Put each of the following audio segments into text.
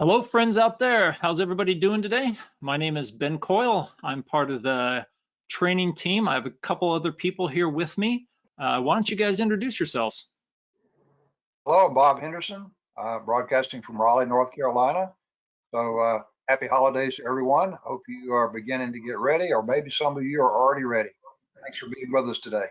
Hello, friends out there. How's everybody doing today? My name is Ben Coyle. I'm part of the training team. I have a couple other people here with me. Why don't you guys introduce yourselves? Hello, I'm Bob Henderson, broadcasting from Raleigh, North Carolina. So happy holidays to everyone. Hope you are beginning to get ready, or maybe some of you are already ready. Thanks for being with us today.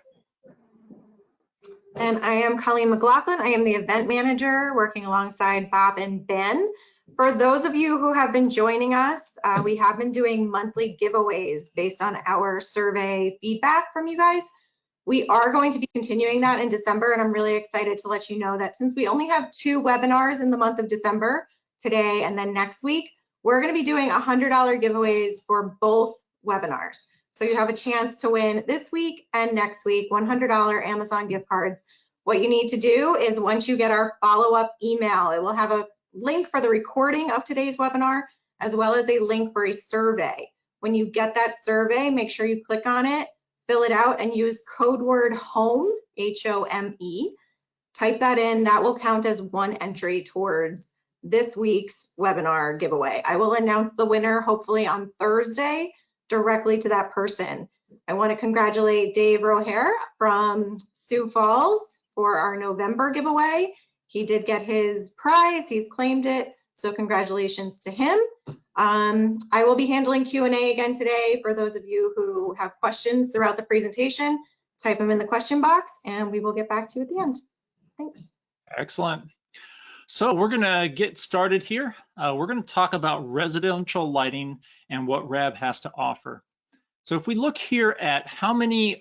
And I am Colleen McLaughlin. I am the event manager working alongside Bob and Ben. For those of you who have been joining us, we have been doing monthly giveaways based on our survey feedback from you guys. We are going to be continuing that in December, and I'm really excited to let you know that since we only have 2 webinars in the month of December, today and then next week, we're going to be doing $100 giveaways for both webinars. So you have a chance to win this week and next week, $100 Amazon gift cards. What you need to do is once you get our follow-up email, it will have a link for the recording of today's webinar, as well as a link for a survey. When you get that survey, make sure you click on it, fill it out, and use code word HOME, H-O-M-E. Type that in. That will count as one entry towards this week's webinar giveaway. I will announce the winner hopefully on Thursday directly to that person. I want to congratulate Dave Rohair from Sioux Falls for our November giveaway. He did get his prize, he's claimed it, so congratulations to him. I will be handling Q&A again today. For those of you who have questions throughout the presentation, type them in the question box and we will get back to you at the end. Thanks. Excellent. So we're going to get started here. We're going to talk about residential lighting and what RAB has to offer. So if we look here at how many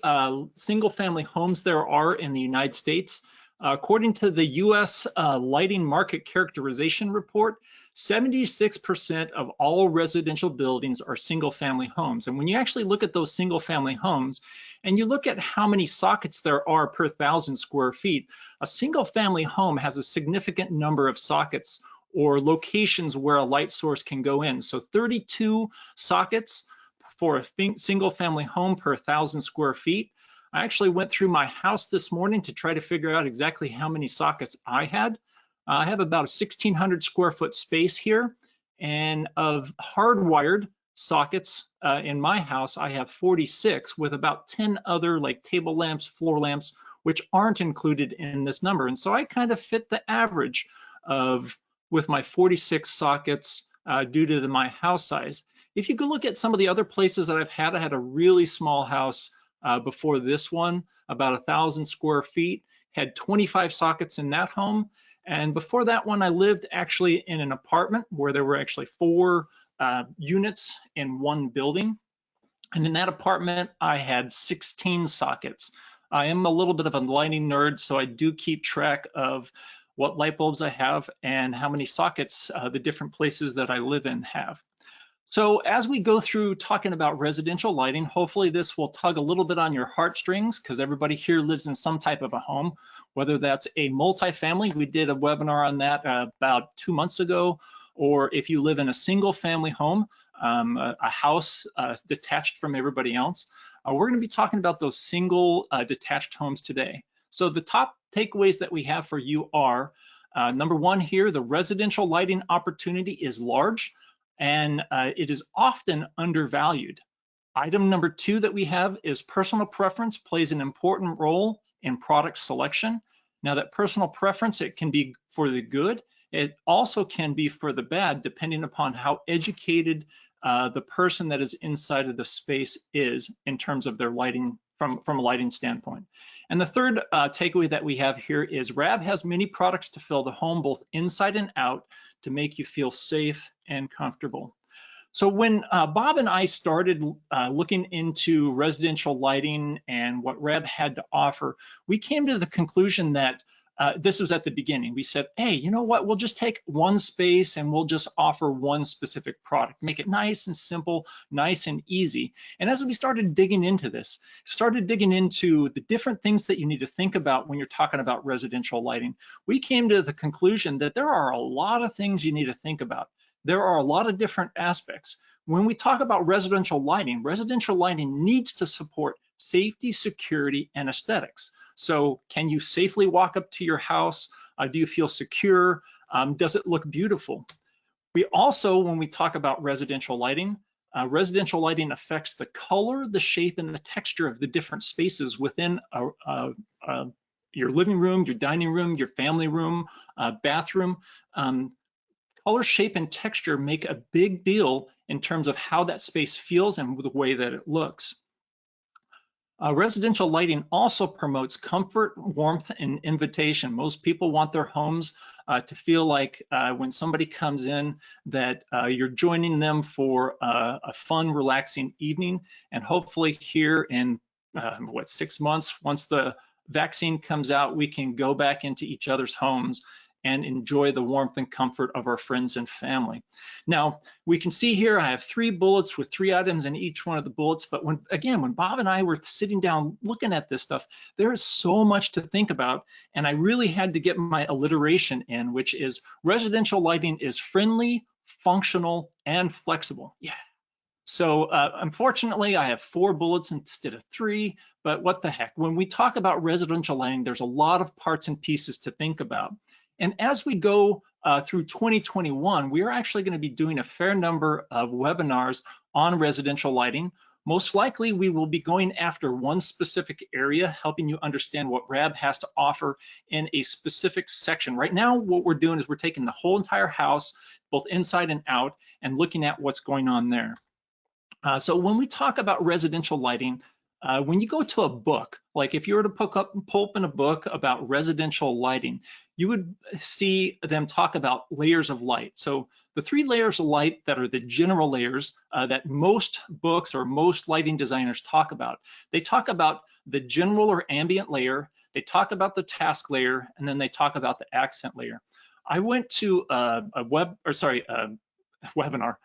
single-family homes there are in the United States, according to the US Lighting Market Characterization Report, 76% of all residential buildings are single-family homes. And when you actually look at those single-family homes and you look at how many sockets there are per 1,000 square feet, a single-family home has a significant number of sockets or locations where a light source can go in. So 32 sockets for a single-family home per 1,000 square feet. I actually went through my house this morning to try to figure out exactly how many sockets I had. I have about a 1,600 square foot space here, and of hardwired sockets in my house, I have 46 with about 10 other like table lamps, floor lamps, which aren't included in this number. And so I kind of fit the average of with my 46 sockets due to my house size. If you go look at some of the other places that I had a really small house before this one, about 1,000 square feet, had 25 sockets in that home. And before that one, I lived actually in an apartment where there were actually 4 units in one building. And in that apartment, I had 16 sockets. I am a little bit of a lighting nerd, so I do keep track of what light bulbs I have and how many sockets the different places that I live in have. So as we go through talking about residential lighting, hopefully this will tug a little bit on your heartstrings because everybody here lives in some type of a home, whether that's a multifamily. We did a webinar on that about 2 months ago, or if you live in a single family home, a house detached from everybody else. We're going to be talking about those single detached homes today. So the top takeaways that we have for you are, number one here, the residential lighting opportunity is large, and it is often undervalued. Item number 2 that we have is personal preference plays an important role in product selection. Now that personal preference, it can be for the good. It also can be for the bad, depending upon how educated the person that is inside of the space is in terms of their lighting from a lighting standpoint. And the third takeaway that we have here is RAB has many products to fill the home, both inside and out, to make you feel safe and comfortable. So when Bob and I started looking into residential lighting and what RAB had to offer, we came to the conclusion that this was at the beginning. We said, hey, you know what? We'll just take one space and we'll just offer one specific product, make it nice and simple, nice and easy. And as we started digging into this, started digging into the different things that you need to think about when you're talking about residential lighting, we came to the conclusion that there are a lot of things you need to think about. There are a lot of different aspects. When we talk about residential lighting needs to support safety, security, and aesthetics. So can you safely walk up to your house? Do you feel secure? Does it look beautiful? We also, when we talk about residential lighting affects the color, the shape, and the texture of the different spaces within your living room, your dining room, your family room, bathroom. Color, shape, and texture make a big deal in terms of how that space feels and the way that it looks. Residential lighting also promotes comfort, warmth, and invitation. Most people want their homes to feel like when somebody comes in that you're joining them for a fun, relaxing evening. And hopefully here in 6 months, once the vaccine comes out, we can go back into each other's homes and enjoy the warmth and comfort of our friends and family. Now, we can see here I have 3 bullets with 3 items in each one of the bullets, but when Bob and I were sitting down looking at this stuff, there is so much to think about, and I really had to get my alliteration in, which is residential lighting is friendly, functional, and flexible. Yeah. So unfortunately, I have 4 bullets instead of 3, but what the heck? When we talk about residential lighting, there's a lot of parts and pieces to think about. And as we go through 2021, we're actually going to be doing a fair number of webinars on residential lighting. Most likely, we will be going after one specific area, helping you understand what RAB has to offer in a specific section. Right now, what we're doing is we're taking the whole entire house, both inside and out, and looking at what's going on there. So when we talk about residential lighting, when you go to a book, like if you were to pull open a book about residential lighting, you would see them talk about layers of light. So the 3 layers of light that are the general layers that most books or most lighting designers talk about. They talk about the general or ambient layer, they talk about the task layer, and then they talk about the accent layer. I went to a webinar.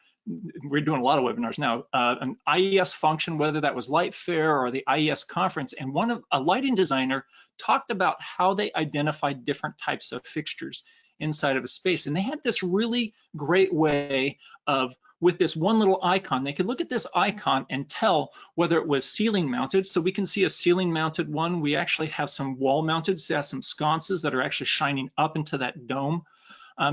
We're doing a lot of webinars now, an IES function, whether that was Light Fair or the IES conference, and a lighting designer talked about how they identified different types of fixtures inside of a space. And they had this really great way of, with this one little icon, they could look at this icon and tell whether it was ceiling mounted. So we can see a ceiling mounted one. We actually have some wall mounted, so some sconces that are actually shining up into that dome.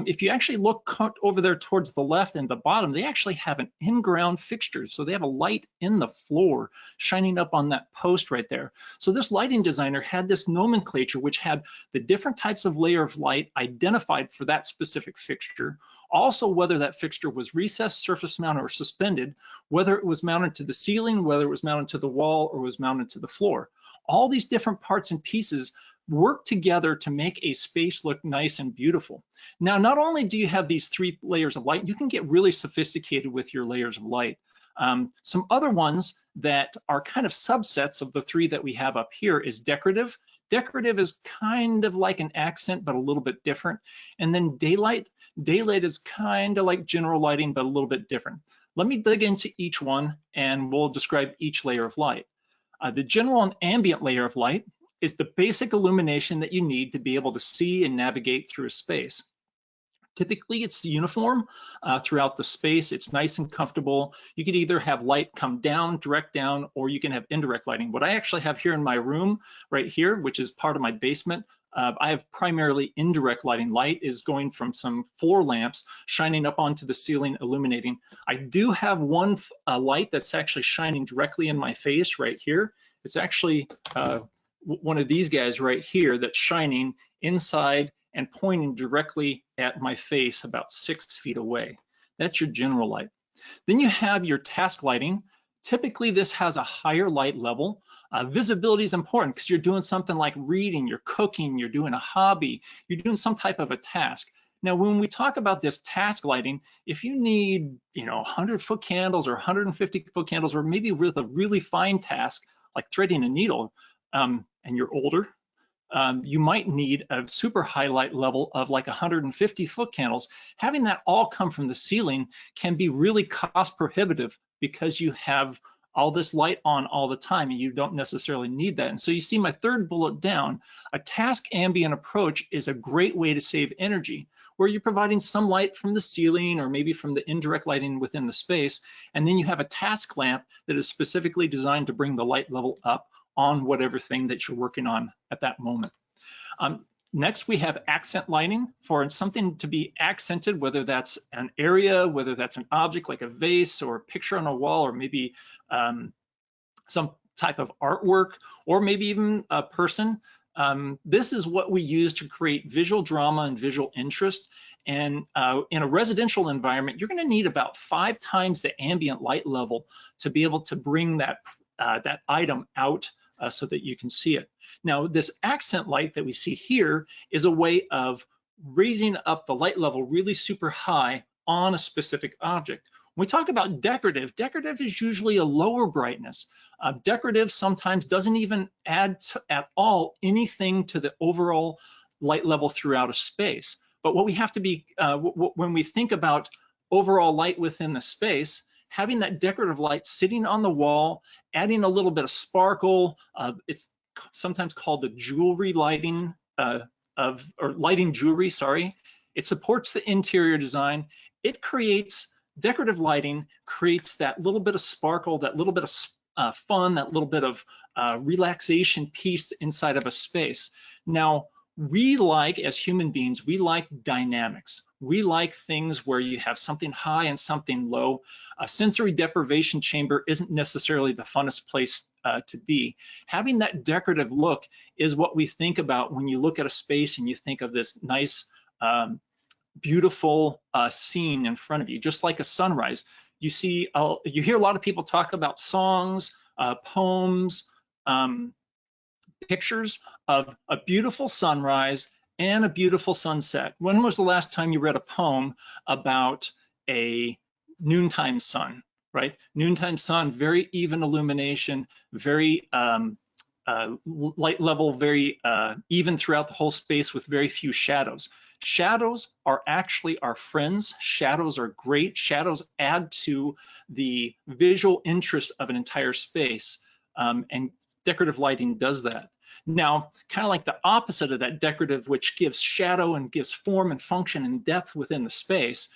If you actually look over there towards the left and the bottom, they actually have an in-ground fixture. So they have a light in the floor shining up on that post right there. So this lighting designer had this nomenclature which had the different types of layer of light identified for that specific fixture. Also, whether that fixture was recessed, surface mounted, or suspended, whether it was mounted to the ceiling, whether it was mounted to the wall, or was mounted to the floor. All these different parts and pieces work together to make a space look nice and beautiful. Now, not only do you have these 3 layers of light, you can get really sophisticated with your layers of light. Some other ones that are kind of subsets of the 3 that we have up here is decorative. Decorative is kind of like an accent, but a little bit different. And then daylight. Daylight is kind of like general lighting, but a little bit different. Let me dig into each one and we'll describe each layer of light. The general and ambient layer of light is the basic illumination that you need to be able to see and navigate through a space. Typically, it's uniform throughout the space. It's nice and comfortable. You could either have light come down, direct down, or you can have indirect lighting. What I actually have here in my room right here, which is part of my basement, I have primarily indirect lighting. Light is going from some floor lamps shining up onto the ceiling, illuminating. I do have one light that's actually shining directly in my face right here. It's actually one of these guys right here that's shining inside and pointing directly at my face about 6 feet away. That's your general light. Then you have your task lighting. Typically, this has a higher light level. Visibility is important because you're doing something like reading, you're cooking, you're doing a hobby, you're doing some type of a task. Now, when we talk about this task lighting, if you need, 100-foot candles or 150-foot candles, or maybe with a really fine task like threading a needle, and you're older, you might need a super highlight level of like 150-foot candles. Having that all come from the ceiling can be really cost prohibitive because you have all this light on all the time and you don't necessarily need that. And so you see my 3rd bullet down, a task ambient approach is a great way to save energy, where you're providing some light from the ceiling or maybe from the indirect lighting within the space. And then you have a task lamp that is specifically designed to bring the light level up on whatever thing that you're working on at that moment. Next, we have accent lighting for something to be accented, whether that's an area, whether that's an object like a vase or a picture on a wall, or maybe some type of artwork, or maybe even a person. This is what we use to create visual drama and visual interest. And in a residential environment, you're going to need about 5 times the ambient light level to be able to bring that item out so that you can see it. Now, this accent light that we see here is a way of raising up the light level really super high on a specific object. When we talk about decorative, decorative is usually a lower brightness. Decorative sometimes doesn't even add at all anything to the overall light level throughout a space. But what we have to be, when we think about overall light within the space, having that decorative light sitting on the wall, adding a little bit of sparkle, it's sometimes called the jewelry lighting or lighting jewelry, sorry. It supports the interior design. It creates, decorative lighting creates that little bit of sparkle, that little bit of fun, that little bit of relaxation piece inside of a space. Now, we like, as human beings, we like dynamics. We like things where you have something high and something low. A sensory deprivation chamber isn't necessarily the funnest place to be. Having that decorative look is what we think about when you look at a space and you think of this nice, beautiful scene in front of you, just like a sunrise. You see, you hear a lot of people talk about songs, poems, pictures of a beautiful sunrise and a beautiful sunset. When was the last time you read a poem about a noontime sun, right? Noontime sun, very even illumination, very light level, very even throughout the whole space with very few shadows. Shadows are actually our friends. Shadows are great. Shadows add to the visual interest of an entire space, and decorative lighting does that. Now, kind of like the opposite of that decorative, which gives shadow and gives form and function and depth within the space,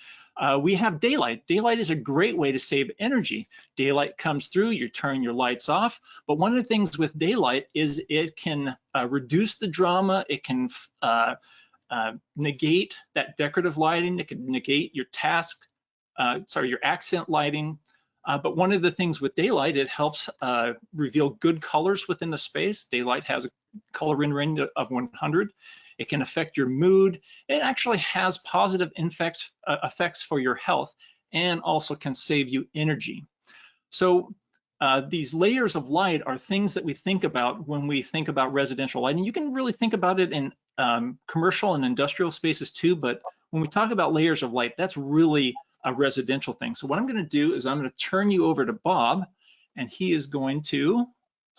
we have daylight. Daylight is a great way to save energy. Daylight comes through, you turn your lights off, but one of the things with daylight is it can reduce the drama, it can negate that decorative lighting, it can negate your your accent lighting. But one of the things with daylight, it helps reveal good colors within the space. Daylight has a color range of 100. It can affect your mood. It actually has positive effects for your health and also can save you energy. So these layers of light are things that we think about when we think about residential lighting. You can really think about it in commercial and industrial spaces too, but when we talk about layers of light, that's really a residential thing. So what I'm going to do is I'm going to turn you over to Bob, and he is going to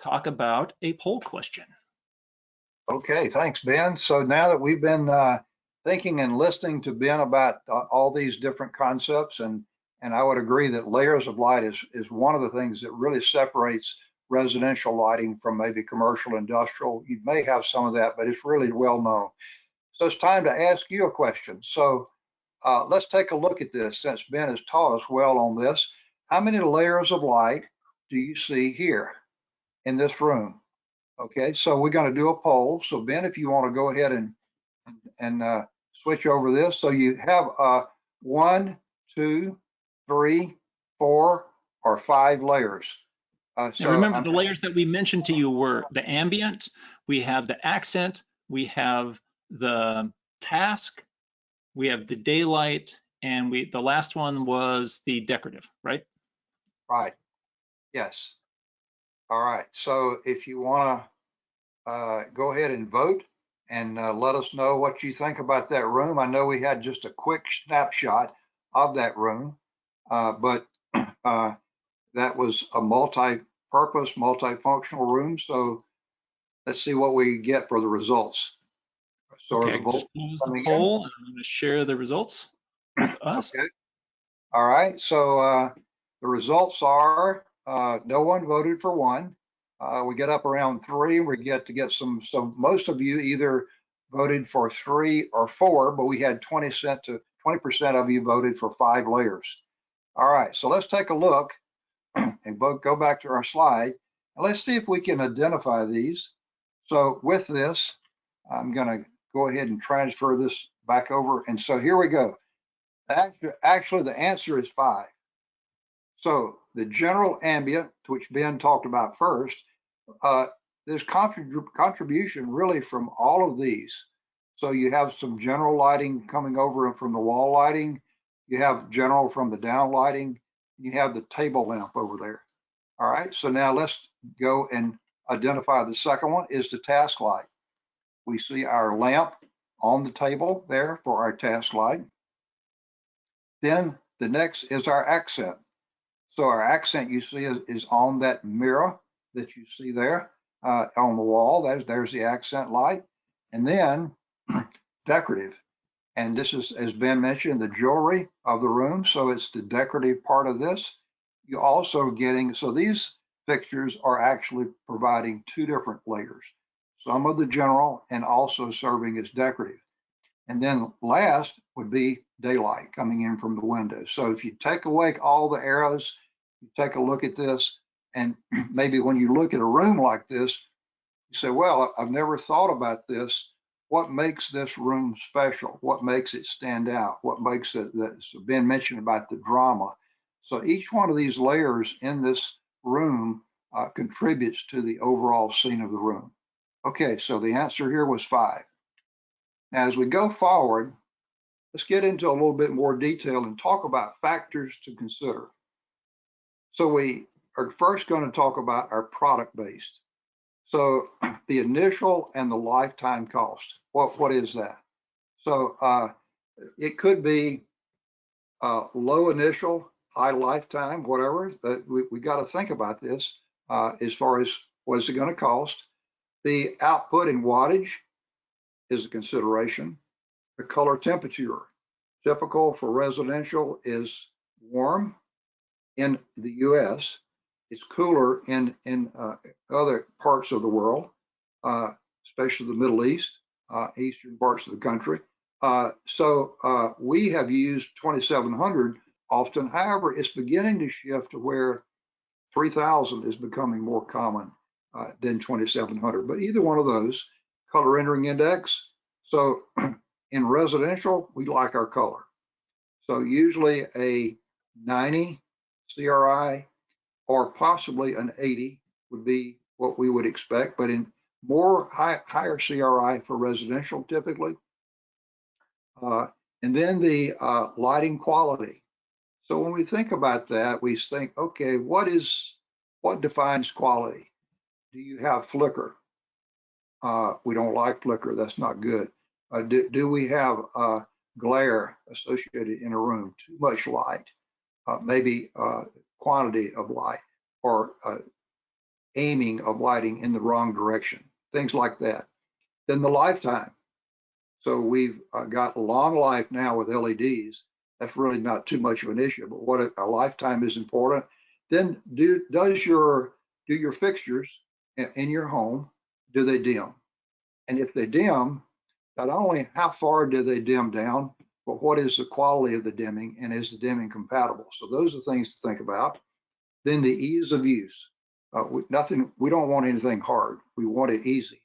talk about a poll question. Okay, thanks, Ben. So now that we've been thinking and listening to Ben about all these different concepts, and I would agree that layers of light is one of the things that really separates residential lighting from maybe commercial, industrial. You may have some of that, but it's really well known. So it's time to ask you a question. So let's take a look at this, since Ben has taught us well on this. How many layers of light do you see here in this room? Okay, so we're going to do a poll. So Ben, if you want to go ahead and switch over this. So you have 1, 2, 3, 4, or 5 layers. So remember, the layers that we mentioned to you were the ambient, we have the accent, we have the task, we have the daylight, and the last one was the decorative, right? Right. Yes. All right. So if you want to go ahead and vote and let us know what you think about that room. I know we had just a quick snapshot of that room, but that was a multi-purpose, multifunctional room. So let's see what we get for the results. So okay, just close the poll, and I'm going to share the results with us. Okay. All right. So the results are no one voted for 1. We get up around 3. We get to get some. So most of you either voted for 3 or 4, but we had 20% of you voted for 5 layers. All right. So let's take a look and go back to our slide, and let's see if we can identify these. So with this, I'm going to go ahead and transfer this back over. And so here we go. Actually, the answer is 5. So the general ambient, which Ben talked about first, there's contribution really from all of these. So you have some general lighting coming over from the wall lighting. You have general from the down lighting. You have the table lamp over there. All right, so now let's go and identify the second one is the task light. We see our lamp on the table there for our task light. Then the next is our accent. So our accent you see is on that mirror that you see there on the wall. There's the accent light. And then decorative. And this is, as Ben mentioned, the jewelry of the room. So it's the decorative part of this. You're also getting, so these fixtures are actually providing 2 different layers. Some of the general and also serving as decorative. And then last would be daylight coming in from the window. So if you take away all the arrows, you take a look at this, and maybe when you look at a room like this, you say, well, I've never thought about this. What makes this room special? What makes it stand out? What makes it, that's been mentioned about the drama. So each one of these layers in this room contributes to the overall scene of the room. Okay, so the answer here was 5. Now, as we go forward, let's get into a little bit more detail and talk about factors to consider. So we are first going to talk about our product-based. So the initial and the lifetime cost. What is that? So it could be low initial, high lifetime, whatever. We got to think about this as far as what is it going to cost. The output in wattage is a consideration. The color temperature, typical for residential, is warm in the US. It's cooler in other parts of the world, especially the Middle East, eastern parts of the country. So we have used 2700 often. However, it's beginning to shift to where 3000 is becoming more common than 2700. But either one of those, color rendering index. So in residential, we like our color. So usually a 90 CRI or possibly an 80 would be what we would expect, but in higher CRI for residential typically. And then the lighting quality. So when we think about that, we think, okay, what defines quality? Do you have flicker? We don't like flicker, that's not good. Do we have glare associated in a room, too much light, maybe quantity of light, or aiming of lighting in the wrong direction, things like that. Then the lifetime. So we've got a long life now with LEDs. That's really not too much of an issue, but what a lifetime is important. Then do your fixtures in your home, do they dim? And if they dim, not only how far do they dim down, but what is the quality of the dimming, and is the dimming compatible? So those are things to think about. Then the ease of use. We don't want anything hard. We want it easy.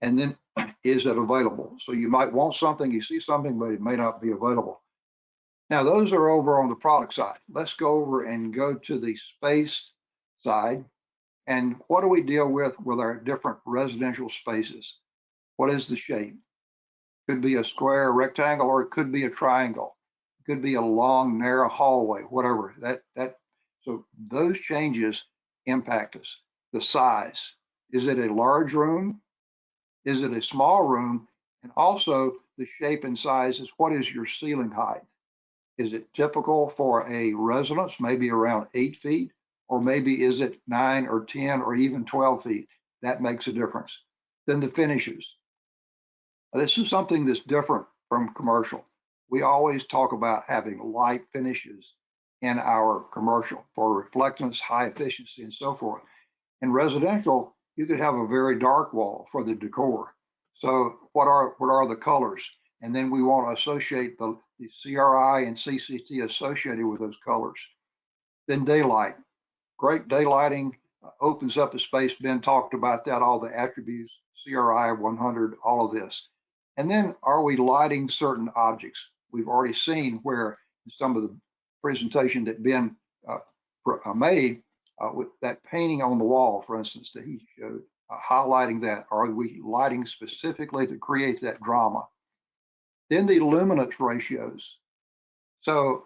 And then is it available? So you might want something, you see something, but it may not be available. Now those are over on the product side. Let's go over and go to the space side. And what do we deal with our different residential spaces? What is the shape? Could be a square, rectangle, or it could be a triangle. It could be a long, narrow hallway, whatever. So those changes impact us. The size. Is it a large room? Is it a small room? And also the shape and size is, what is your ceiling height? Is it typical for a residence, maybe around 8 feet? Or maybe is it 9 or 10 or even 12 feet? That makes a difference. Then the finishes. This is something that's different from commercial. We always talk about having light finishes in our commercial for reflectance, high efficiency, and so forth. In residential, you could have a very dark wall for the decor. So what are the colors? And then we want to associate the CRI and CCT associated with those colors. Then daylight. Great daylighting opens up a space. Ben talked about that, all the attributes, CRI 100, all of this. And then are we lighting certain objects? We've already seen where in some of the presentation that Ben made with that painting on the wall, for instance, that he showed, highlighting that. Are we lighting specifically to create that drama? Then the luminance ratios. So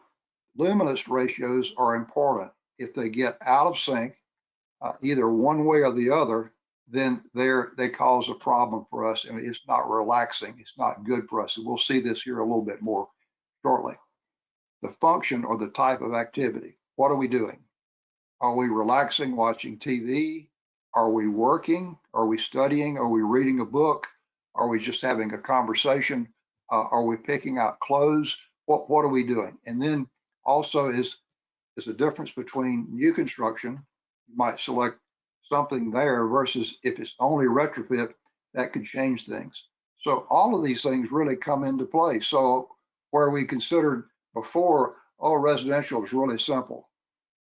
luminance ratios are important. If they get out of sync, either one way or the other, then they cause a problem for us, and it's not relaxing. It's not good for us. And we'll see this here a little bit more shortly. The function or the type of activity. What are we doing? Are we relaxing, watching TV? Are we working? Are we studying? Are we reading a book? Are we just having a conversation? Are we picking out clothes? What are we doing? And then also is a difference between new construction. You might select something there versus if it's only retrofit, that could change things. So all of these things really come into play. So where we considered before, oh, residential is really simple.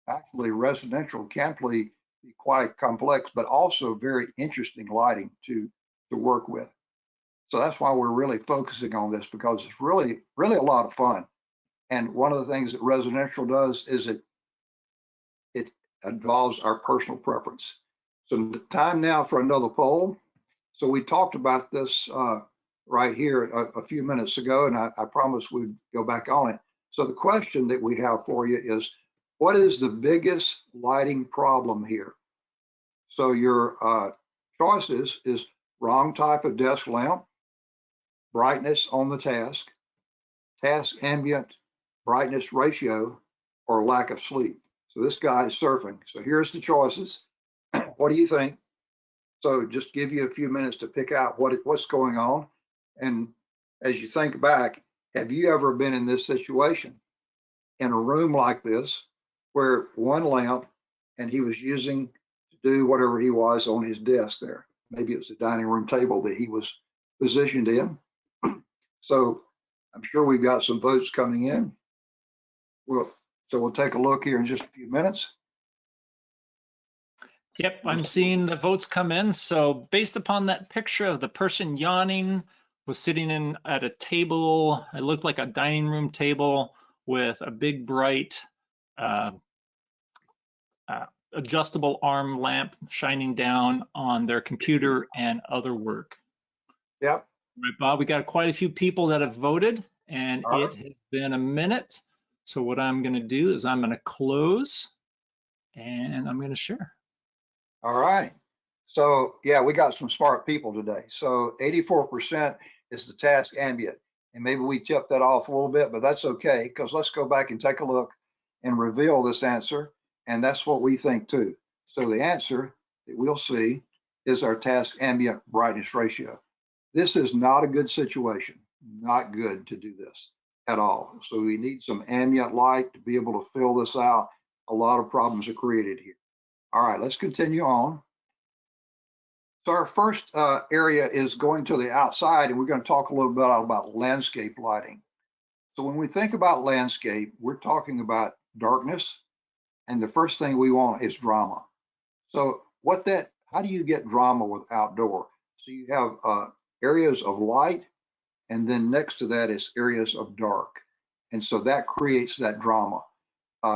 Actually, residential can be quite complex, but also very interesting lighting to work with. So that's why we're really focusing on this, because it's really a lot of fun. And one of the things that residential does is it involves our personal preference. So time now for another poll. So we talked about this right here a few minutes ago, and I promised we'd go back on it. So the question that we have for you is, what is the biggest lighting problem here? So your choices is wrong type of desk lamp, brightness on the task ambient brightness ratio, or lack of sleep. So this guy is surfing. So here's the choices. What do you think? So just give you a few minutes to pick out what's going on. And as you think back, have you ever been in this situation in a room like this where one lamp and he was using to do whatever he was on his desk there? Maybe it was a dining room table that he was positioned in. So I'm sure we've got some votes coming in. So we'll take a look here in just a few minutes. Yep, I'm seeing the votes come in. So based upon that picture of the person yawning, was sitting at a table, it looked like a dining room table with a big bright adjustable arm lamp shining down on their computer and other work. Yep. Right, Bob, we got quite a few people that have voted, and it has been a minute. So what I'm going to do is I'm going to close and I'm going to share. All right. So yeah, we got some smart people today. So 84% is the task ambient. And maybe we tipped that off a little bit, but that's okay, because let's go back and take a look and reveal this answer. And that's what we think too. So the answer that we'll see is our task ambient brightness ratio. This is not a good situation, not good to do this at all. So we need some ambient light to be able to fill this out. A lot of problems are created here. All right, let's continue on. So our first area is going to the outside, and we're going to talk a little bit about landscape lighting. So when we think about landscape, we're talking about darkness, and the first thing we want is drama. So how do you get drama with outdoor? So you have areas of light, and then next to that is areas of dark. And so that creates that drama.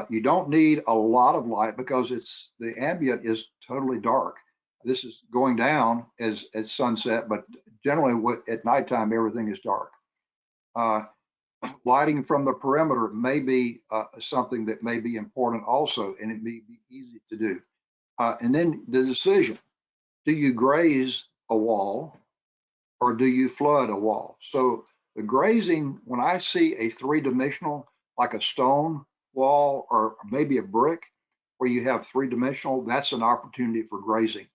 You don't need a lot of light because the ambient is totally dark. This is going down as sunset, but generally at nighttime, everything is dark. Lighting from the perimeter may be something that may be important also, and it may be easy to do. And then the decision, do you graze a wall or do you flood a wall? So the grazing, when I see a three-dimensional, like a stone wall or maybe a brick where you have three-dimensional, that's an opportunity for grazing.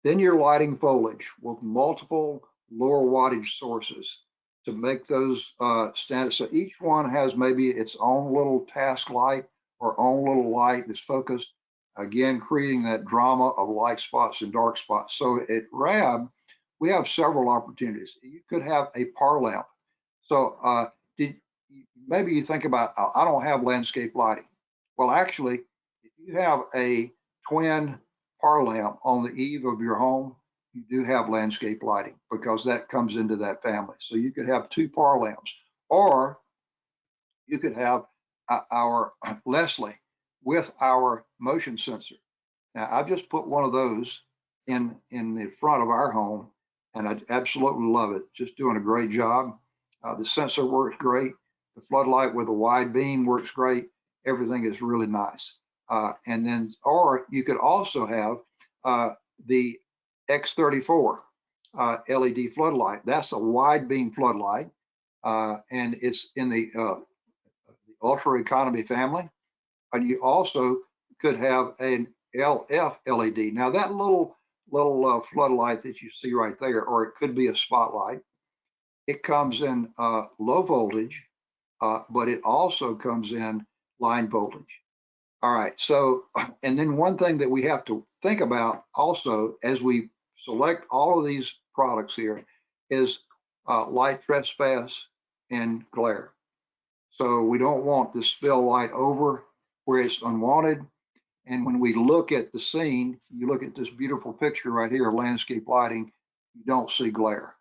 Then you're lighting foliage with multiple lower wattage sources to make those stand. So each one has maybe its own little task light or own little light that's focused, again, creating that drama of light spots and dark spots. So at RAB, we have several opportunities. You could have a par lamp. So maybe you think about, I don't have landscape lighting. Well, actually, if you have a twin par lamp on the eve of your home, you do have landscape lighting because that comes into that family. So you could have 2 PAR lamps, or you could have our Leslie with our motion sensor. Now, I've just put one of those in the front of our home, and I absolutely love it. Just doing a great job. The sensor works great. The floodlight with a wide beam works great. Everything is really nice. And then, or you could also have the X34 LED floodlight. That's a wide beam floodlight, and it's in the ultra economy family. And you also could have an LF LED. Now that little floodlight that you see right there, or it could be a spotlight, it comes in low voltage, but it also comes in line voltage. All right, so, and then one thing that we have to think about also as we select all of these products here is light trespass and glare. So we don't want to spill light over where it's unwanted. And when we look at the scene, you look at this beautiful picture right here, landscape lighting, you don't see glare.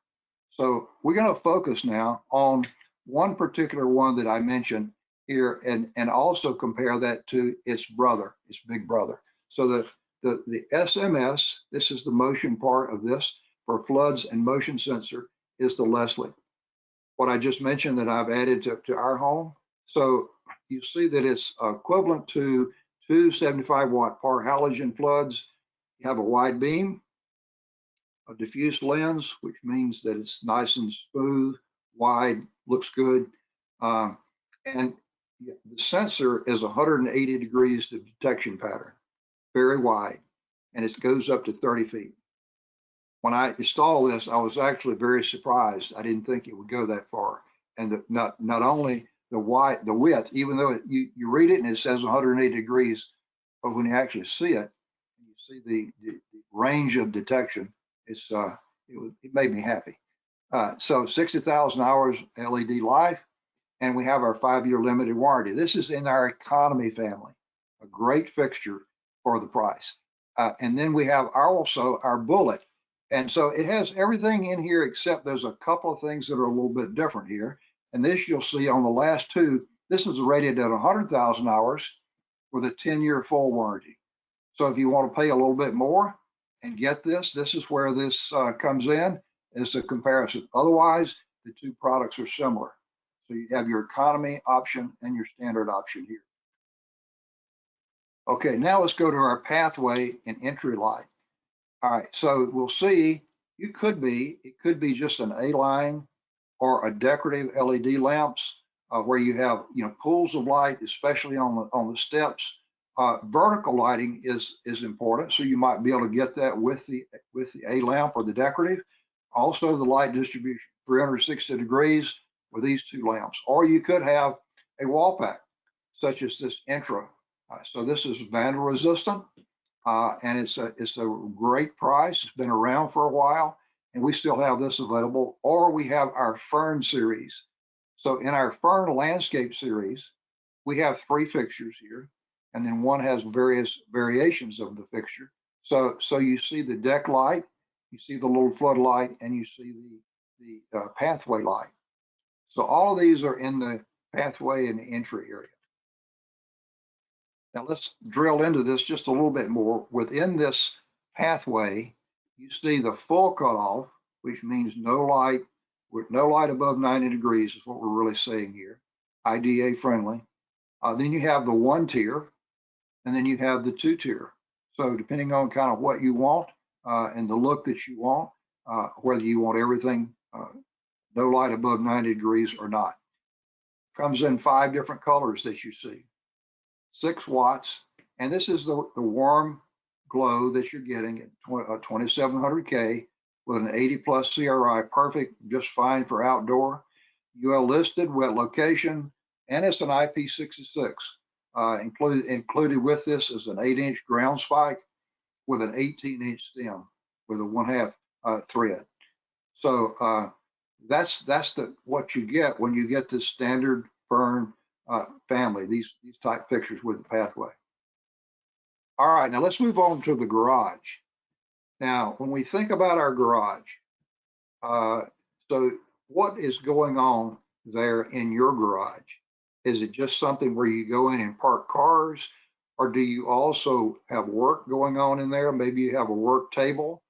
So we're going to focus now on one particular one that I mentioned here, and also compare that to its brother, its big brother. So the SMS, this is the motion part of this for floods and motion sensor, is the Leslie. What I just mentioned that I've added to our home. So you see that it's equivalent to 2 75-watt PAR halogen floods. You have a wide beam, a diffuse lens, which means that it's nice and smooth, wide, looks good. And the sensor is 180 degrees of detection pattern, very wide, and it goes up to 30 feet. When I installed this, I was actually very surprised. I didn't think it would go that far. And not only the width, even though you read it and it says 180 degrees, but when you actually see it, you see the range of detection, it made me happy. So 60,000 hours LED life, and we have our 5-year limited warranty. This is in our economy family, a great fixture for the price. And then we have also our bullet. And so it has everything in here except there's a couple of things that are a little bit different here. And this you'll see on the last two, this is rated at 100,000 hours with a 10-year full warranty. So if you want to pay a little bit more and get this, this is where this comes in, is a comparison. Otherwise, the two products are similar. So you have your economy option and your standard option here. Okay, now let's go to our pathway and entry light. All right, so we'll see, it could be just an A-line or a decorative LED lamps where you have, pools of light, especially on the steps. Vertical lighting is important, so you might be able to get that with the A lamp or the decorative. Also, the light distribution 360 degrees with these two lamps, or you could have a wall pack such as this Intra. So this is vandal resistant, and it's a great price. It's been around for a while, and we still have this available. Or we have our FERN series. So in our FERN landscape series, we have 3 fixtures here, and then one has various variations of the fixture. So you see the deck light, you see the little floodlight, and you see the pathway light. So all of these are in the pathway and the entry area. Now let's drill into this just a little bit more. Within this pathway, you see the full cutoff, which means no light, with no light above 90 degrees is what we're really saying here, IDA friendly. Then you have the 1 tier, and then you have the 2 tier. So depending on kind of what you want and the look that you want, whether you want everything no light above 90 degrees or not. Comes in 5 different colors that you see. 6 watts, and this is the warm glow that you're getting at 2700K with an 80 plus CRI, perfect, just fine for outdoor. UL listed, wet location, and it's an IP66. Included with this is an 8-inch ground spike with an 18-inch stem with a 1/2 thread. So that's what you get when you get this standard FERN family, these type fixtures with the pathway. All right, now let's move on to the garage. Now, when we think about our garage, so what is going on there in your garage? Is it just something where you go in and park cars? Or do you also have work going on in there? Maybe you have a work table.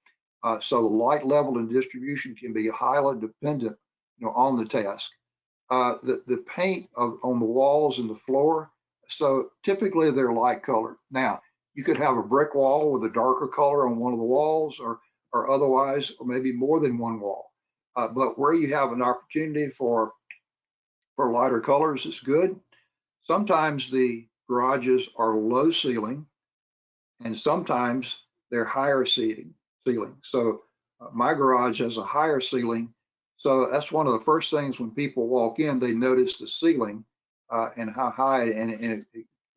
So the light level and distribution can be highly dependent, on the task. The paint on the walls and the floor. So typically they're light colored. Now, you could have a brick wall with a darker color on one of the walls, or otherwise, or maybe more than one wall. But where you have an opportunity for lighter colors is good. Sometimes the garages are low ceiling, and sometimes they're higher ceiling. So my garage has a higher ceiling. So that's one of the first things when people walk in, they notice the ceiling and how high, and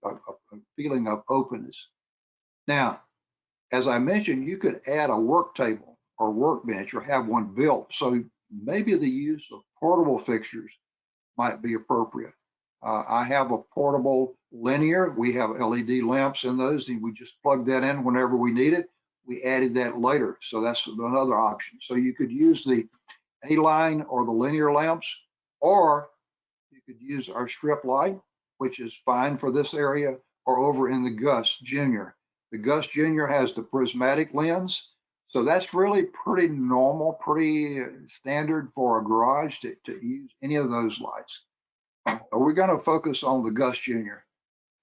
a feeling of openness. Now, as I mentioned, you could add a work table or workbench or have one built. So maybe the use of portable fixtures might be appropriate. I have a portable linear. We have LED lamps in those, and we just plug that in whenever we need it. We added that later, so that's another option. So you could use the A-line or the linear lamps, or you could use our strip light, which is fine for this area, or over in the GUS Junior. The GUS Junior has the prismatic lens, so that's really pretty normal, pretty standard for a garage to use any of those lights. We're going to focus on the GUS Junior.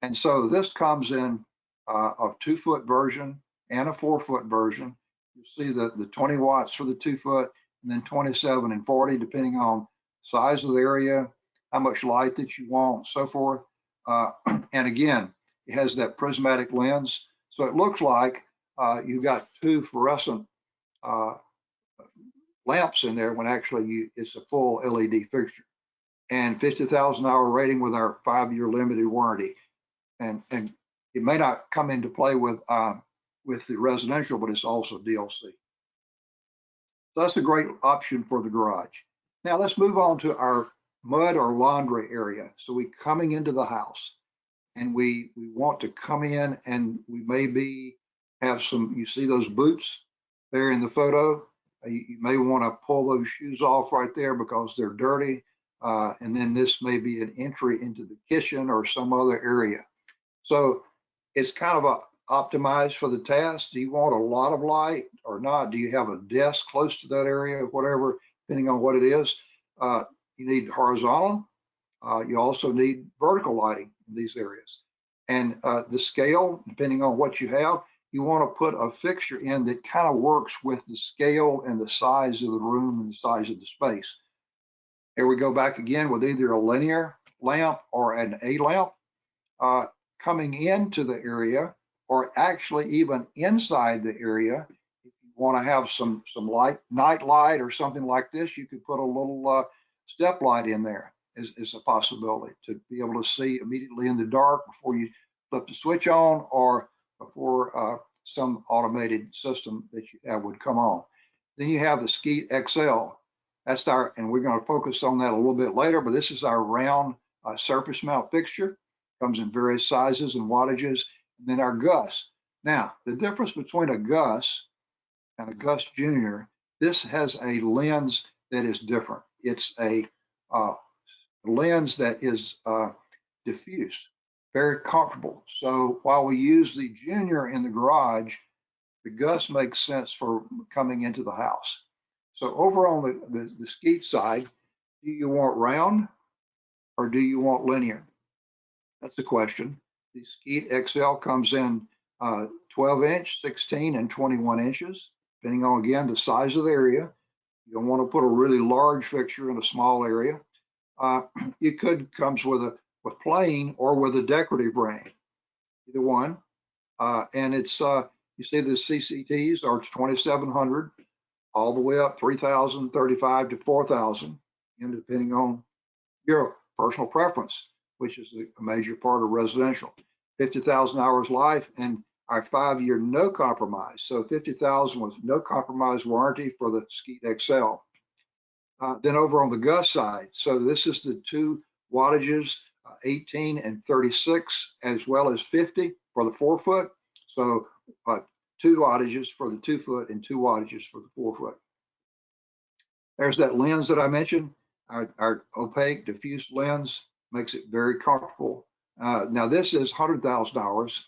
And so this comes in a 2-foot version and a 4-foot version. You see the 20 watts for the 2-foot, and then 27 and 40, depending on size of the area, how much light that you want, so forth. And again, it has that prismatic lens. So it looks like you've got 2 fluorescent lamps in there when actually it's a full LED fixture. And 50,000 hour rating with our 5-year limited warranty. And it may not come into play with the residential, but it's also DLC. So that's a great option for the garage. Now let's move on to our mud or laundry area. So we coming into the house, and we want to come in, and we maybe have some, you see those boots there in the photo. You may want to pull those shoes off right there because they're dirty. And then this may be an entry into the kitchen or some other area. So it's kind of optimized for the task. Do you want a lot of light or not? Do you have a desk close to that area, whatever, depending on what it is? You need horizontal. You also need vertical lighting in these areas. And the scale, depending on what you have, you want to put a fixture in that kind of works with the scale and the size of the room and the size of the space. Here we go back again with either a linear lamp or an A lamp coming into the area, or actually even inside the area. If you want to have some light, night light or something like this, you could put a little step light in there is a possibility to be able to see immediately in the dark before you flip the switch on, or before some automated system that you have would come on. Then you have the SKEET XL. That's our, and we're going to focus on that a little bit later, but this is our round surface mount fixture. Comes in various sizes and wattages. And then our GUS. Now, the difference between a GUS and a GUS Junior, this has a lens that is different. It's a lens that is diffuse, very comfortable. So while we use the Junior in the garage, the GUS makes sense for coming into the house. So over on the SKEET side, do you want round or do you want linear? That's the question. The SKEET XL comes in 12-inch, 16, and 21 inches, depending on, again, the size of the area. You don't want to put a really large fixture in a small area. It comes with plain or with a decorative ring, either one. And it's, you see the CCTs are 2,700. All the way up 3,000, 35 to 4,000, and depending on your personal preference, which is a major part of residential. 50,000 hours life, and our 5-year no compromise. So 50,000 was no compromise warranty for the SKEET XL. Then over on the GUS side, so this is the 2 wattages, 18 and 36, as well as 50 for the 4-foot. So 2 wattages for the 2 foot and 2 wattages for the 4 foot. There's that lens that I mentioned. Our opaque diffuse lens makes it very comfortable. Now this is $100,000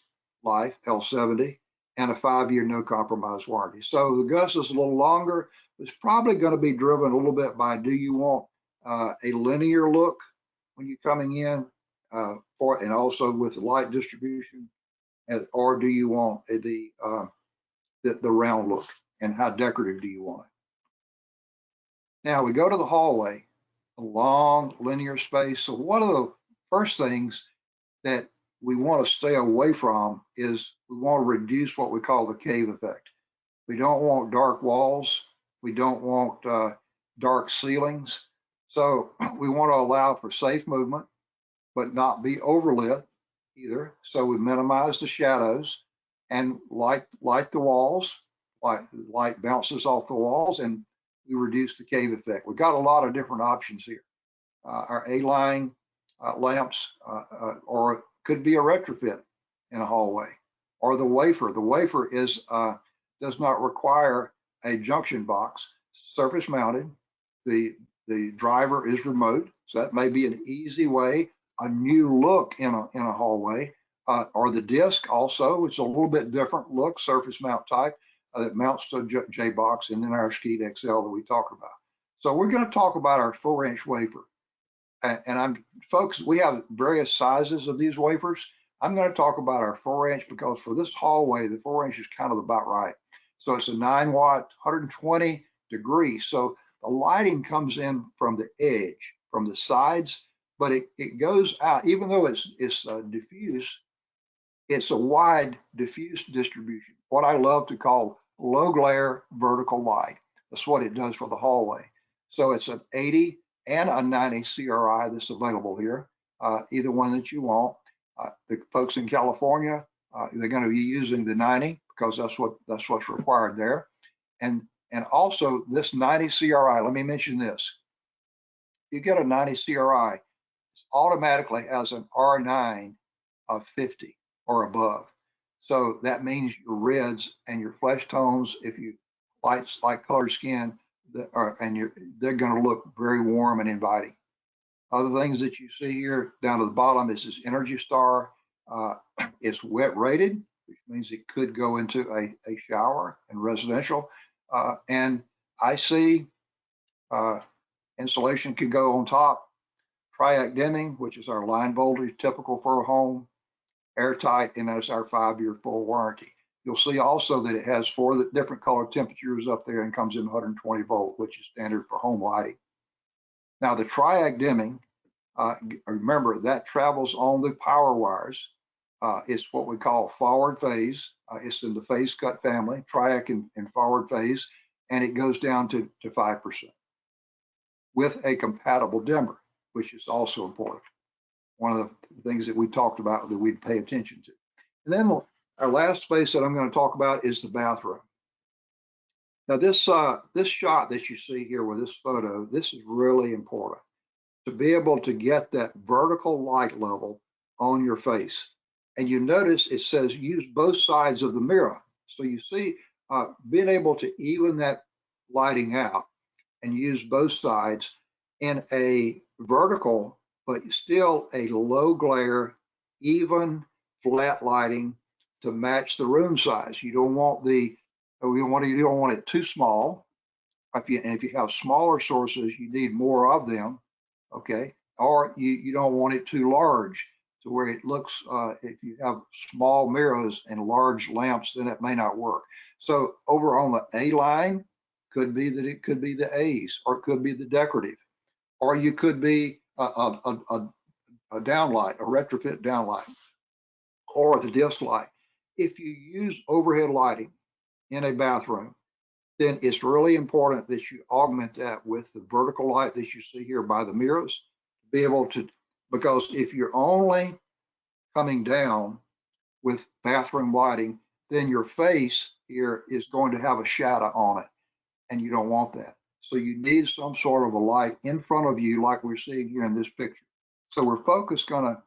life, L70, and a 5-year no compromise warranty. So the GUS is a little longer. It's probably going to be driven a little bit by, do you want a linear look when you're coming in, and also with the light distribution, or do you want the round look, and how decorative do you want it? Now we go to the hallway, a long linear space. So one of the first things that we want to stay away from is we want to reduce what we call the cave effect. We don't want dark walls. We don't want dark ceilings. So we want to allow for safe movement, but not be overlit either. So we minimize the shadows and light the walls, light bounces off the walls, and we reduce the cave effect. We've got a lot of different options here. Our A-line lamps, or it could be a retrofit in a hallway, or the Wafer. The Wafer is does not require a junction box, surface mounted. The driver is remote, so that may be an easy way, a new look in a hallway. Or the disc also, it's a little bit different look, surface mount type. That mounts to a J-box, and then our SKEET XL that we talked about. So we're going to talk about our 4-inch wafer. And folks, we have various sizes of these wafers. I'm going to talk about our 4-inch because for this hallway, the 4-inch is kind of about right. So it's a 9-watt, 120 degrees. So the lighting comes in from the edge, from the sides, but it goes out, even though it's diffuse, it's a wide diffuse distribution. What I love to call low glare vertical light. That's what it does for the hallway. So it's an 80 and a 90 CRI that's available here, either one that you want. The folks in California, they're going to be using the 90 because that's what's required there. And also this 90 CRI, let me mention this. You get a 90 CRI, it automatically has an R9 of 50 or above. So that means your reds and your flesh tones, if you light colored skin, they're going to look very warm and inviting. Other things that you see here down to the bottom is this Energy Star. It's wet rated, which means it could go into a shower and residential. And IC insulation could go on top. Triac dimming, which is our line voltage, typical for a home. Airtight, and that's our 5-year full warranty. You'll see also that it has 4 different color temperatures up there and comes in 120 volt, which is standard for home lighting. Now the triac dimming, remember that travels on the power wires. It's what we call forward phase. It's in the phase cut family, triac and forward phase, and it goes down to 5% with a compatible dimmer, which is also important. One of the things that we talked about that we'd pay attention to. And then our last space that I'm going to talk about is the bathroom. Now this shot that you see here with this photo, this is really important to be able to get that vertical light level on your face. And you notice it says use both sides of the mirror. So you see being able to even that lighting out and use both sides in a vertical, but still a low glare, even flat lighting to match the room size. You don't want you don't want it too small. If you have smaller sources, you need more of them, okay? Or you don't want it too large to where it looks, if you have small mirrors and large lamps, then it may not work. So over on the A line, could be that it could be the A's, or it could be the decorative, or you could be a downlight, a retrofit downlight, or the disc light. If you use overhead lighting in a bathroom, then it's really important that you augment that with the vertical light that you see here by the mirrors, to be able to, because if you're only coming down with bathroom lighting, then your face here is going to have a shadow on it, and you don't want that. So you need some sort of a light in front of you, like we're seeing here in this picture. So we're focused are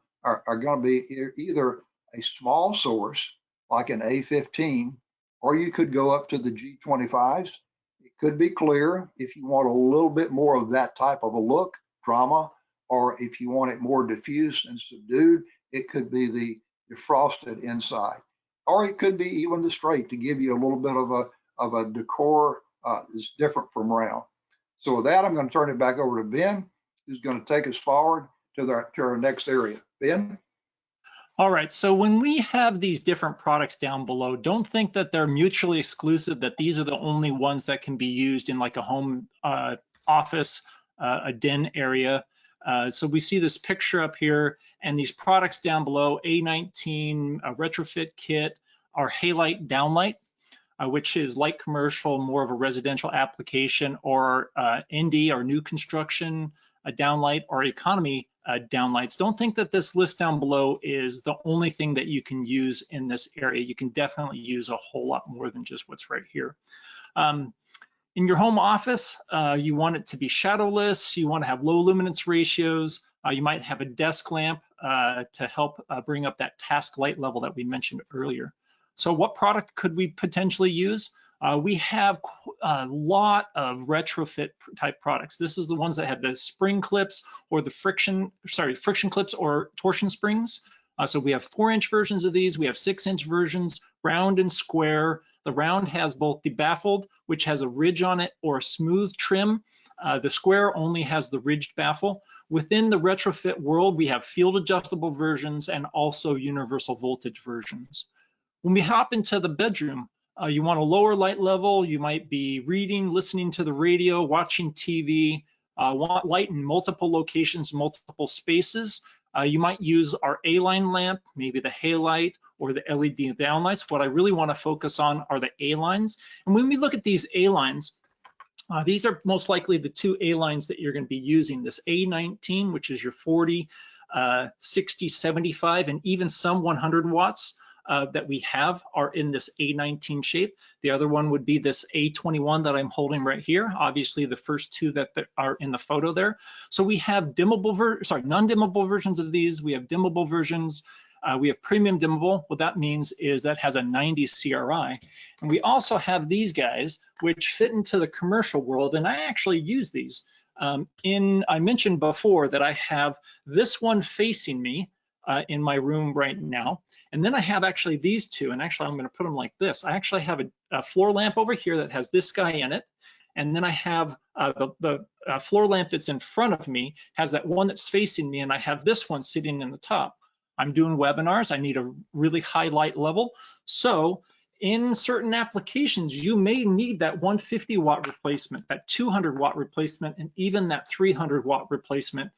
going to be either a small source like an A15 or you could go up to the G25s. It could be clear if you want a little bit more of that type of a look, drama, or if you want it more diffuse and subdued, it could be the frosted inside, or it could be even the straight to give you a little bit of a decor that's different from round. So with that, I'm going to turn it back over to Ben, who's going to take us forward to our next area. Ben? All right, so when we have these different products down below, don't think that they're mutually exclusive, that these are the only ones that can be used in like a home office, a den area. So we see this picture up here and these products down below, A19, a retrofit kit, our halide downlight, which is light commercial, more of a residential application, or ND or new construction, a downlight, or economy downlights. Don't think that this list down below is the only thing that you can use in this area. You can definitely use a whole lot more than just what's right here. In your home office, you want it to be shadowless. You want to have low luminance ratios. You might have a desk lamp to help bring up that task light level that we mentioned earlier. So what product could we potentially use? We have a lot of retrofit type products. This is the ones that have the spring clips or the friction clips or torsion springs. So we have 4-inch versions of these. We have 6-inch versions, round and square. The round has both the baffled, which has a ridge on it, or a smooth trim. The square only has the ridged baffle. Within the retrofit world, we have field adjustable versions and also universal voltage versions. When we hop into the bedroom, you want a lower light level. You might be reading, listening to the radio, watching TV, want light in multiple locations, multiple spaces. You might use our A-line lamp, maybe the halide or the LED downlights. What I really want to focus on are the A-lines. And when we look at these A-lines, these are most likely the 2 A-lines that you're going to be using. This A19, which is your 40, 60, 75, and even some 100 watts. That we have are in this A19 shape. The other one would be this A21 that I'm holding right here. Obviously, the first 2 that are in the photo there. So we have non-dimmable versions of these. We have dimmable versions. We have premium dimmable. What that means is that has a 90 CRI. And we also have these guys, which fit into the commercial world, and I actually use these. I mentioned before that I have this one facing me in my room right now. And then I have actually these 2, and actually I'm going to put them like this. I actually have a floor lamp over here that has this guy in it. And then I have the floor lamp that's in front of me has that one that's facing me, and I have this one sitting in the top. I'm doing webinars. I need a really high light level. So in certain applications, you may need that 150 watt replacement, that 200 watt replacement, and even that 300 watt replacement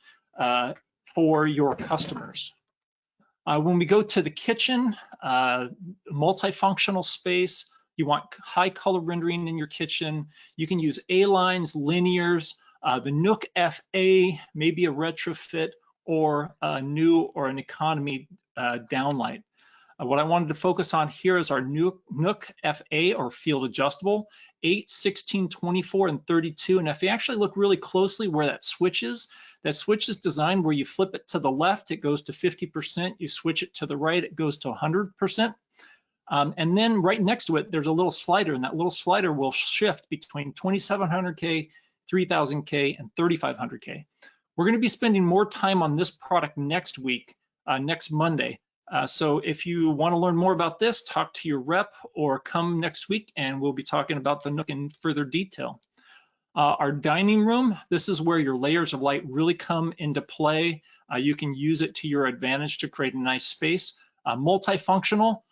for your customers. When we go to the kitchen, multifunctional space, you want high color rendering in your kitchen. You can use A-lines, linears, the Nook FA, maybe a retrofit, or a new or an economy downlight. What I wanted to focus on here is our Nook FA, or field adjustable, 8, 16, 24, and 32. And if you actually look really closely where that switch is designed where you flip it to the left, it goes to 50%. You switch it to the right, it goes to 100%. And then right next to it, there's a little slider, and that little slider will shift between 2700K, 3000K, and 3500K. We're going to be spending more time on this product next week, next Monday. So if you want to learn more about this, talk to your rep or come next week and we'll be talking about the Nook in further detail. Our dining room, this is where your layers of light really come into play. You can use it to your advantage to create a nice space. Multifunctional.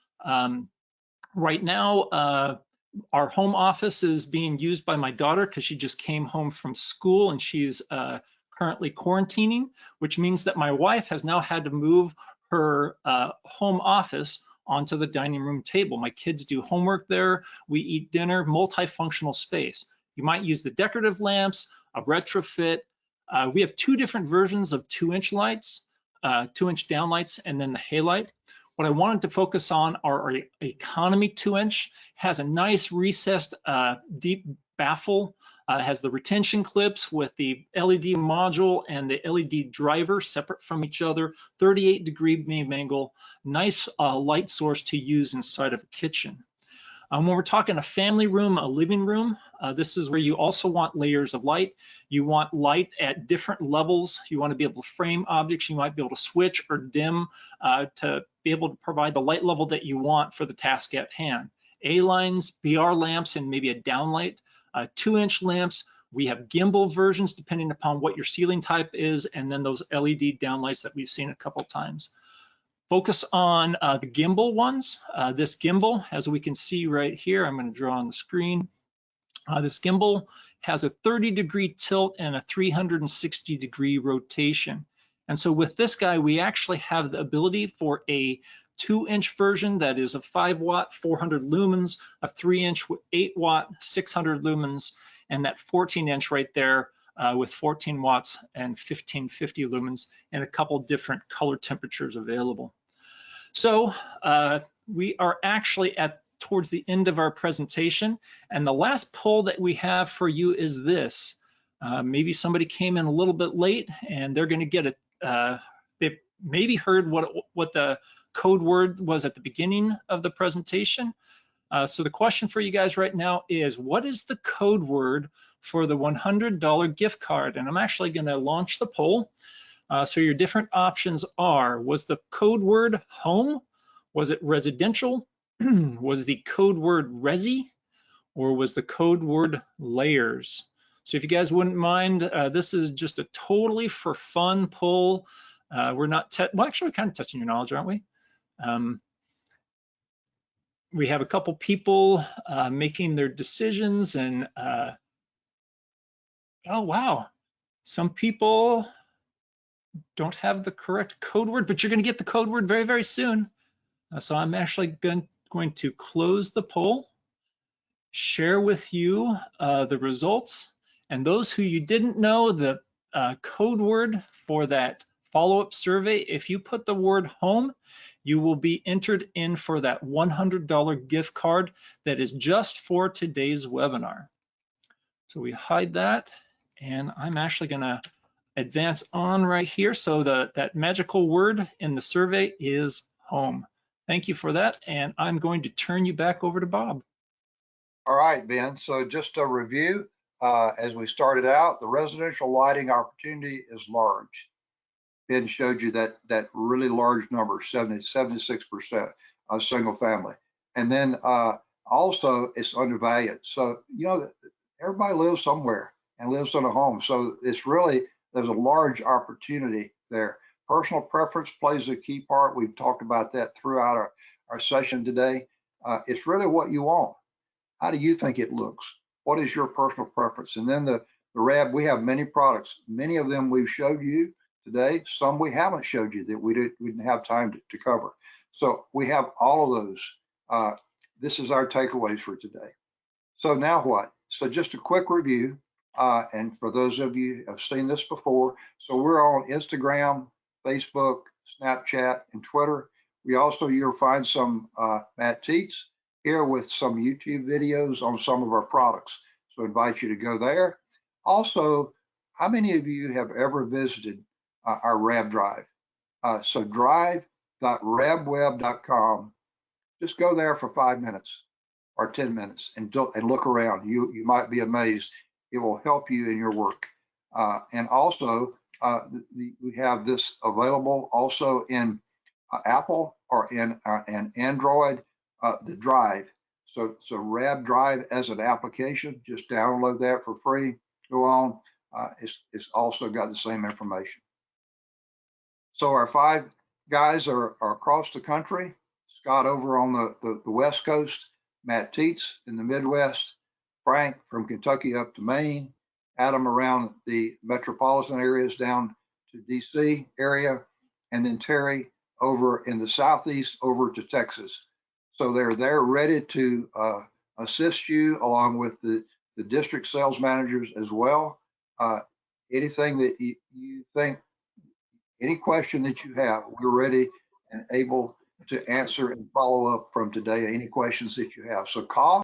Right now, our home office is being used by my daughter because she just came home from school and she's currently quarantining, which means that my wife has now had to move her home office onto the dining room table. My kids do homework there, we eat dinner, multifunctional space. You might use the decorative lamps, a retrofit. We have 2 different versions of 2-inch lights, 2-inch downlights, and then the halide. What I wanted to focus on are our economy 2-inch, has a nice recessed deep baffle, has the retention clips with the LED module and the LED driver separate from each other, 38-degree beam angle, nice light source to use inside of a kitchen. When we're talking a family room, a living room, this is where you also want layers of light. You want light at different levels. You want to be able to frame objects. You might be able to switch or dim to be able to provide the light level that you want for the task at hand. A-lines, BR lamps, and maybe a downlight. 2-inch lamps. We have gimbal versions depending upon what your ceiling type is, and then those LED downlights that we've seen a couple times. Focus on the gimbal ones. This gimbal, as we can see right here, I'm going to draw on the screen. This gimbal has a 30-degree tilt and a 360-degree rotation. And so with this guy, we actually have the ability for a 2-inch version that is a 5-watt, 400 lumens, a 3-inch, 8-watt, 600 lumens, and that 14-inch right there with 14 watts and 1550 lumens, and a couple different color temperatures available. So we are actually towards the end of our presentation, and the last poll that we have for you is this. Maybe somebody came in a little bit late, and they're going to get they maybe heard what the code word was at the beginning of the presentation. So the question for you guys right now is, what is the code word for the $100 gift card? And I'm actually going to launch the poll. So your different options are, was the code word home? Was it residential? Was the code word resi? Or was the code word layers? So if you guys wouldn't mind, this is just a totally for fun poll. We're not, well, actually we're kind of testing your knowledge, aren't we? We have a couple people making their decisions, and oh wow, some people don't have the correct code word, but you're going to get the code word very, very soon. So I'm actually going to close the poll, share with you the results, and those who you didn't know the code word for that follow-up survey, if you put the word home, you will be entered in for that $100 gift card that is just for today's webinar. So we hide that, and I'm actually going to advance on right here. So that magical word in the survey is home. Thank you for that, and I'm going to turn you back over to Bob. All right, Ben. So just a review, as we started out, the residential lighting opportunity is large. Ben showed you that really large number, 76% of single family. And then also it's undervalued. So, you know, everybody lives somewhere and lives in a home. So it's really, there's a large opportunity there. Personal preference plays a key part. We've talked about that throughout our session today. It's really what you want. How do you think it looks? What is your personal preference? And then the RAB, we have many products. Many of them we've showed you today. Some we haven't showed you that we didn't have time to cover. So we have all of those. This is our takeaways for today. So now what? So just a quick review. And for those of you who have seen this before, so we're on Instagram, Facebook, Snapchat, and Twitter. We also, you'll find some Matt Teets here with some YouTube videos on some of our products. So I invite you to go there. Also, how many of you have ever visited our RAB drive? So drive.rabweb.com. Just go there for 5 minutes or 10 minutes and look around. You might be amazed. It will help you in your work. And also, we have this available also in Apple or in Android, the Drive. So RAB Drive as an application, just download that for free. Go on. It's also got the same information. So our 5 guys are across the country. Scott over on the West Coast, Matt Teets in the Midwest, Frank from Kentucky up to Maine, Adam around the metropolitan areas down to DC area, and then Terry over in the Southeast over to Texas. So they're ready to assist you along with the district sales managers as well. Anything that you think, any question that you have, we're ready and able to answer and follow up from today, any questions that you have. So call